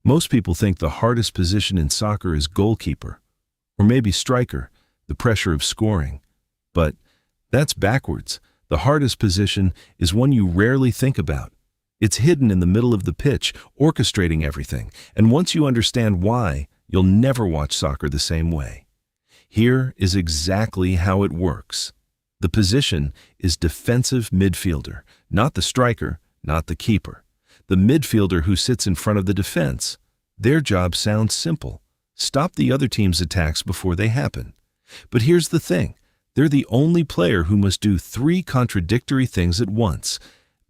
Most people think the hardest position in soccer is goalkeeper, or maybe striker, the pressure of scoring. But that's backwards. The hardest position is one you rarely think about. It's hidden in the middle of the pitch, orchestrating everything, and once you understand why, you'll never watch soccer the same way. Here is exactly how it works. The position is defensive midfielder, not the striker, not the keeper. The midfielder who sits in front of the defense. Their job sounds simple. Stop the other team's attacks before they happen. But here's the thing. They're the only player who must do three contradictory things at once.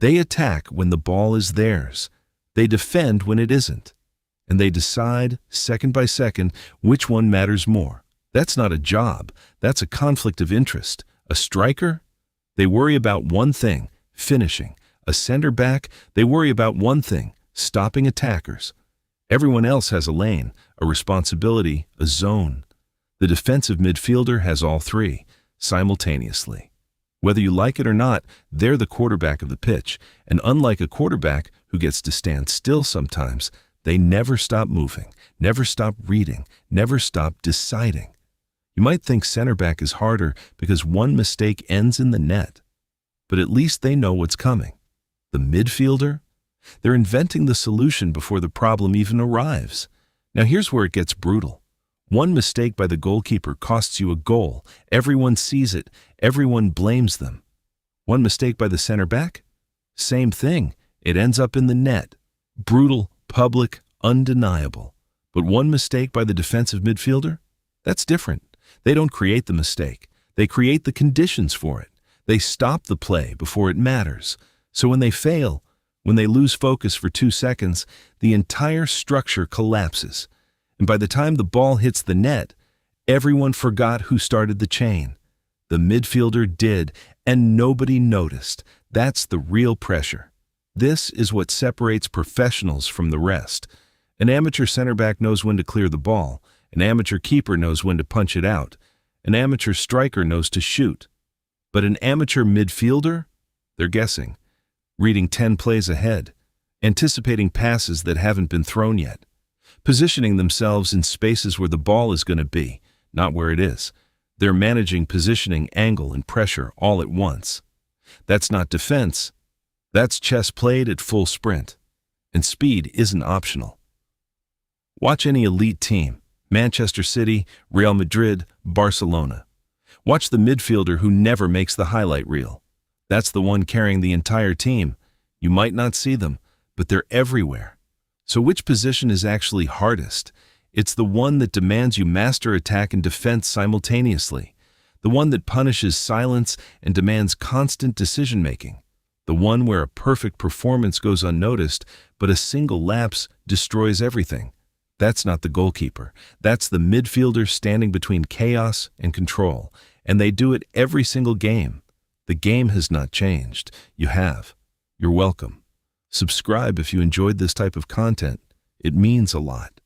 They attack when the ball is theirs. They defend when it isn't. And they decide, second by second, which one matters more. That's not a job. That's a conflict of interest. A striker? They worry about one thing, finishing. A center back? They worry about one thing, stopping attackers. Everyone else has a lane, a responsibility, a zone. The defensive midfielder has all three, simultaneously. Whether you like it or not, they're the quarterback of the pitch, and unlike a quarterback who gets to stand still sometimes, they never stop moving, never stop reading, never stop deciding. You might think center back is harder because one mistake ends in the net. But at least they know what's coming. The midfielder? They're inventing the solution before the problem even arrives. Now here's where it gets brutal. One mistake by the goalkeeper costs you a goal. Everyone sees it. Everyone blames them. One mistake by the center back? Same thing. It ends up in the net. Brutal, public, undeniable. But one mistake by the defensive midfielder? That's different. They don't create the mistake. They create the conditions for it. They stop the play before it matters. So when they fail, when they lose focus for 2 seconds, the entire structure collapses. And by the time the ball hits the net, everyone forgot who started the chain. The midfielder did, and nobody noticed. That's the real pressure. This is what separates professionals from the rest. An amateur center back knows when to clear the ball. An amateur keeper knows when to punch it out. An amateur striker knows to shoot. But an amateur midfielder? They're guessing, reading 10 plays ahead, anticipating passes that haven't been thrown yet, positioning themselves in spaces where the ball is going to be, not where it is. They're managing positioning, angle, and pressure all at once. That's not defense. That's chess played at full sprint. And speed isn't optional. Watch any elite team. Manchester City, Real Madrid, Barcelona. Watch the midfielder who never makes the highlight reel. That's the one carrying the entire team. You might not see them, but they're everywhere. So which position is actually hardest? It's the one that demands you master attack and defense simultaneously. The one that punishes silence and demands constant decision-making. The one where a perfect performance goes unnoticed, but a single lapse destroys everything. That's not the goalkeeper. That's the midfielder standing between chaos and control. And they do it every single game. The game has not changed. You have. You're welcome. Subscribe if you enjoyed this type of content. It means a lot.